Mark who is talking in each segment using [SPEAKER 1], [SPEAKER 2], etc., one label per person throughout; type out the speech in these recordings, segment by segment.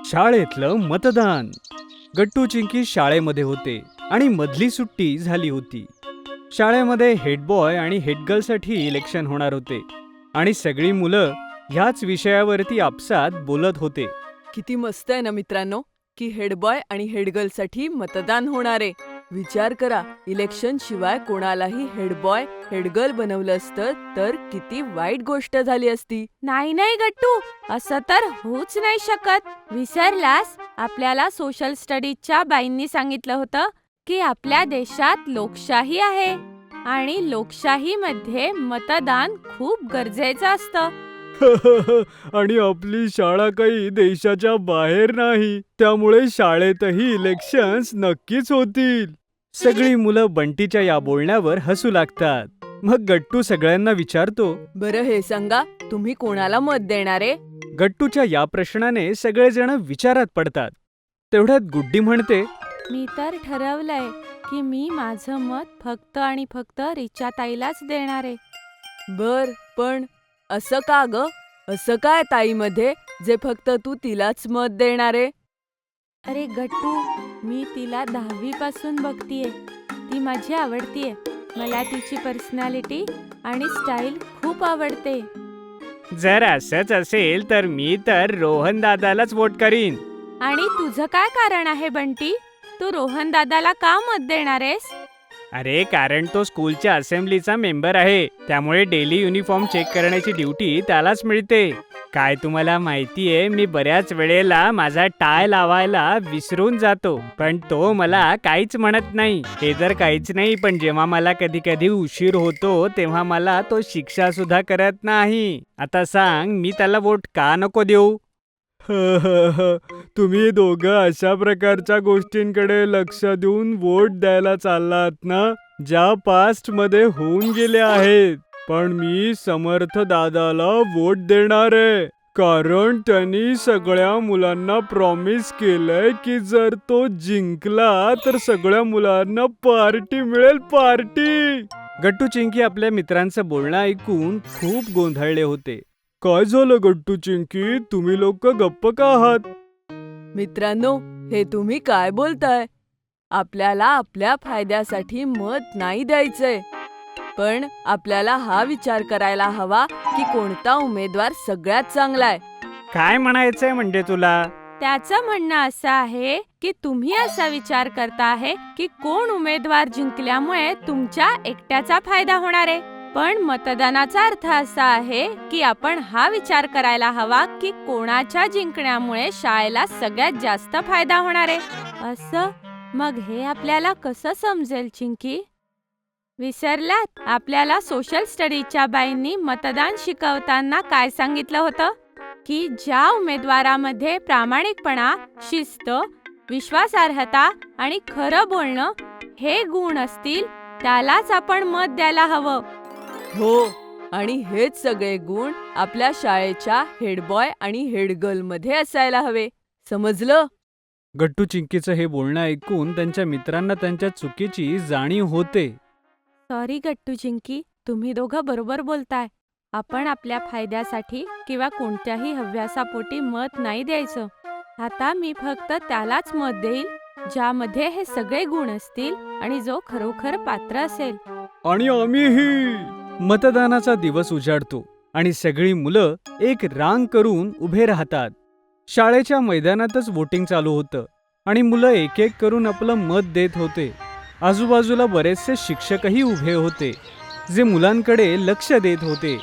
[SPEAKER 1] शाळेतलं मतदान. गट्टू चिंकी शाळेमध्ये होते आणि मधली सुट्टी झाली होती. शाळेमध्ये हेडबॉय आणि हेडगर्लसाठी इलेक्शन होणार होते आणि सगळी मुलं ह्याच विषयावरती आपसात बोलत होते.
[SPEAKER 2] किती मस्त आहे ना मित्रांनो, की हेडबॉय आणि हेडगर्लसाठी मतदान होणार आहे. विचार करा, इलेक्शन शिवाय कोणालाही हेडबॉय हेडगर्ल बनवलं असतं तर किती वाईट गोष्ट झाली असती.
[SPEAKER 3] नाही नाही गट्टू, असं तर होऊच नाही शकत. विसरलास, आपल्याला सोशल स्टडीजच्या बाईंनी सांगितलं होतं की आपल्या देशात लोकशाही आहे आणि लोकशाहीमध्ये मतदान खूप गरजेचं असतं.
[SPEAKER 1] आणि आपली शाळा काही देशाच्या बाहेर नाही, त्यामुळे शाळेतही इलेक्शन्स नक्कीच होतील. सगळी मुलं बंटीच्या या बोलण्यावर हसू लागतात. मग गट्टू सगळ्यांना विचारतो,
[SPEAKER 2] बरं हे सांगा, तुम्ही कोणाला मत देणार आहे?
[SPEAKER 1] गट्टूच्या या प्रश्नाने सगळेजण विचारात पडतात. तेवढ्यात गुड्डी म्हणते,
[SPEAKER 3] मी तर ठरवलंय की मी माझं मत फक्त आणि फक्त रिचाताईलाच देणार आहे.
[SPEAKER 2] बर, पण असं का ग? असं काय ताईमध्ये जे फक्त तू तिलाच मत देणार आहे?
[SPEAKER 3] अरे गट्टू, मी तिला 10वी पासून बघतीये. ती माझी आवडतीये. मला तिची पर्सनॅलिटी आणि स्टाईल खूप आवडते.
[SPEAKER 1] जर असंच असेल तर मी तर रोहन दादालाच वोट करीन.
[SPEAKER 3] आणि तुझं काय कारण आहे बंटी? तू रोहन दादाला का मत देणार आहेस?
[SPEAKER 1] अरे कारण तो स्कूलच्या असेंब्लीचा मेंबर आहे, त्यामुळे डेली युनिफॉर्म चेक करण्याची ड्युटी त्यालाच मिळते. काय तुम्हाला माहितीये, मी बऱ्याच वेळेला माझा टाय लावायला विसरून जातो, पण तो मला काहीच म्हणत नाही. हे तर काहीच नाही, पण जेव्हा मला कधी कधी उशीर होतो तेव्हा मला तो शिक्षा सुद्धा करत नाही. आता सांग, मी त्याला वोट का नको देऊ? तुम्ही दोघं अशा प्रकारच्या गोष्टींकडे लक्ष देऊन वोट द्यायला चाललात ना, ज्या पास्ट मध्ये होऊन गेले आहेत. पण मी समर्थ दादाला वोट देणार आहे, कारण त्यांनी सगळ्या मुलांना प्रॉमिस केलंय की जर तो जिंकला तर सगळ्या मुलांना पार्टी मिळेल, पार्टी. गट्टू चिंकी आपल्या मित्रांचं बोलणं ऐकून खूप गोंधळले होते. काय झालं गट्टू चिंकी, तुम्ही लोक गप्प का आहात?
[SPEAKER 2] मित्रांनो, हे तुम्ही काय बोलताय? आपल्याला आपल्या फायद्यासाठी मत नाही द्यायचंय, पण आपल्याला हा विचार करायला हवा की कोणता उमेदवार सगळ्यात चांगला आहे.
[SPEAKER 1] काय म्हणायचंय म्हणजे तुला?
[SPEAKER 3] त्याचं म्हणणं असं आहे की तुम्ही असा विचार करता आहे की कोण उमेदवार जिंकल्यामुळे तुमच्या एकट्याचा फायदा होणार आहे. पण मतदानाचा अर्थ असा आहे की आपण हा विचार करायला हवा की कोणाच्या जिंकण्यामुळे शाळेला सगळ्यात जास्त फायदा होणार आहे. असं मग हे आपल्याला कसं समजेल चिंकी? विसरलात, आपल्याला सोशल स्टडीजच्या बाईंनी मतदान शिकवताना काय सांगितलं होतं? की ज्या उमेदवारामध्ये प्रामाणिकपणा, शिस्त, विश्वासार्हता आणि खरं बोलणं हे गुण असतील त्यालाच आपण मत द्यायला हवं.
[SPEAKER 2] हो, आणि हेच सगळे गुण आपल्या शाळेच्या हेडबॉय आणि हेडगर्ल मध्ये असायला हवे. समजलं?
[SPEAKER 1] गट्टू चिंकीचं हे बोलणं ऐकून त्यांच्या मित्रांना त्यांच्या चुकीची जाणीव होते.
[SPEAKER 3] सॉरी गट्टू चिंकी, तुम्ही दोघं बरोबर बोलताय. आपण आपल्या फायद्यासाठी किंवा कोणत्याही हव्यासापोटी मत नाही द्यायचं. आता मी फक्त त्यालाच मत देईल ज्यामध्ये हे सगळे गुण असतील आणि जो खरोखर पात्र असेल.
[SPEAKER 1] आणि आम्हीही. मतदानाचा दिवस उजाडतो आणि सगळी मुलं एक रांग करून उभे राहतात. शाळेच्या मैदानातच वोटिंग चालू होतं आणि मुलं एक एक करून आपलं मत देत होते. आजूबाजूला बरेचसे शिक्षकही उभे होते, जे मुलांकडे लक्ष देत होते.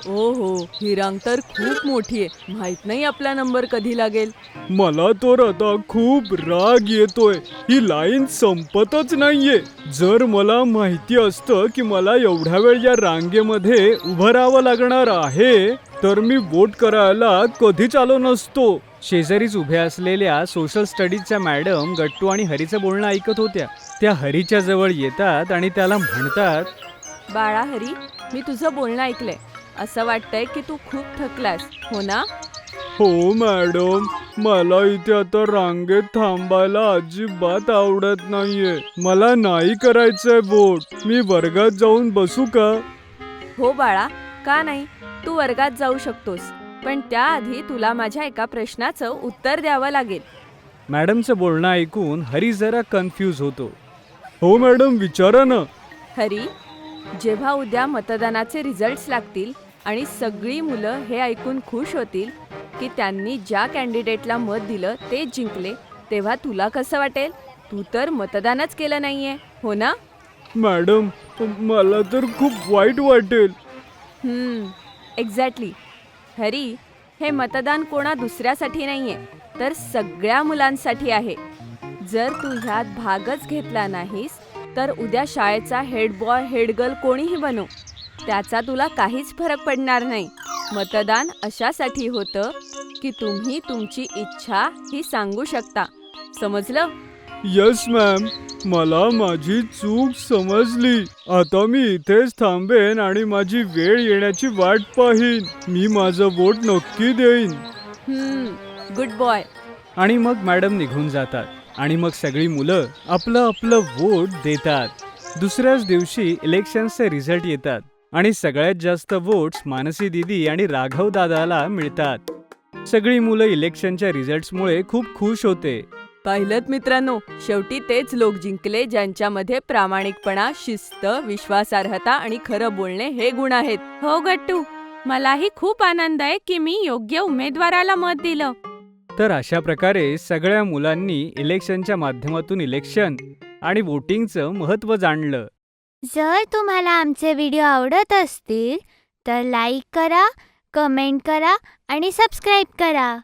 [SPEAKER 2] ओहो, ही रांग तर खूप मोठी आहे. माहित नाही आपला नंबर कधी लागेल.
[SPEAKER 1] मला तर आता खूप राग येतोय. ही लाईन संपतच नाहीये. जर मला माहिती असतं की मला एवढ्या वेळ या रांगेमध्ये उभं राहावं लागणार आहे तर मी वोट करायला कधीच आलो नसतो. शेजारीच उभ्या असलेल्या सोशल स्टडीजच्या मॅडम गट्टू आणि हरीचं बोलणं ऐकत होत्या. त्या हरीच्या जवळ येतात आणि त्याला म्हणतात,
[SPEAKER 2] बाळा हरी, मी तुझं बोलणं ऐकलंय. असं वाटतंय की तू खूप थकलास, हो ना?
[SPEAKER 1] हो मॅडम, मला इथे आता रांगेत थांबायला अजिबात आवडत नाहीये. मला नाही करायचंय वोट. मी वर्गात जाऊन बसू का?
[SPEAKER 2] हो बाळा, का नाही? तू वर्गात जाऊ शकतोस. पण त्याआधी तुला माझ्या एका प्रश्नाचं उत्तर द्यावं लागेल.
[SPEAKER 1] मॅडमचं बोलणं ऐकून हरी जरा कन्फ्यूज होतो. हो मॅडम, विचारा ना.
[SPEAKER 2] हरी, जेव्हा उद्या मतदानाचे रिझल्ट्स लागतील आणि सगळी मुलं हे ऐकून खुश होतील की त्यांनी ज्या कॅन्डिडेटला मत दिलं तेच जिंकले, तेव्हा तुला कसं वाटेल? तू तर मतदानच केलं नाहीये, हो ना?
[SPEAKER 1] मॅडम, मला तर खूप वाईट वाटेल.
[SPEAKER 2] एक्झॅक्टली. हरी, हे मतदान कोणा दुसऱ्यासाठी नाहीये, तर सगळ्या मुलांसाठी आहे. जर तू ह्यात भागच घेतला नाहीस तर उद्या शाळेचा हेड बॉय हेड गर्ल कोणीही बनव, त्याचा तुला काहीच फरक पडणार नाही. मतदान अशासाठी होतं की तुम्ही तुमची इच्छा ही सांगू शकता. समजलं?
[SPEAKER 1] येस मॅम, मला माझी चूक समजली. आता मी इथेच थांबेन आणि माझी वेळ येण्याची वाट पाहीन. मी माझं वोट नक्की देईन.
[SPEAKER 2] Good boy.
[SPEAKER 1] आणि मग मॅडम निघून जातात आणि मग सगळी मुलं आपलं आपलं वोट देतात. दुसऱ्याच दिवशी इलेक्शनचे रिझल्ट येतात आणि सगळ्यात जास्त वोट्स मानसी दीदी आणि राघव दादाला मिळतात. सगळी मुलं इलेक्शनच्या रिझल्ट्समुळे खूप खुश होते.
[SPEAKER 2] पाहिलंत मित्रांनो, शेवटी तेच लोक जिंकले ज्यांच्यामध्ये प्रामाणिकपणा, शिस्त, विश्वासार्हता आणि खरं बोलणे हे गुण आहेत.
[SPEAKER 3] हो गट्टू, मलाही खूप आनंद आहे की मी योग्य उमेदवाराला मत दिलं.
[SPEAKER 1] तर अशा प्रकारे सगळ्या मुलांनी इलेक्शनच्या माध्यमातून इलेक्शन आणि वोटिंगचं महत्त्व जाणलं.
[SPEAKER 4] जर तुम्हाला आमचे व्हिडिओ आवडत असतील तर लाईक करा, कमेंट करा आणि सबस्क्राईब करा.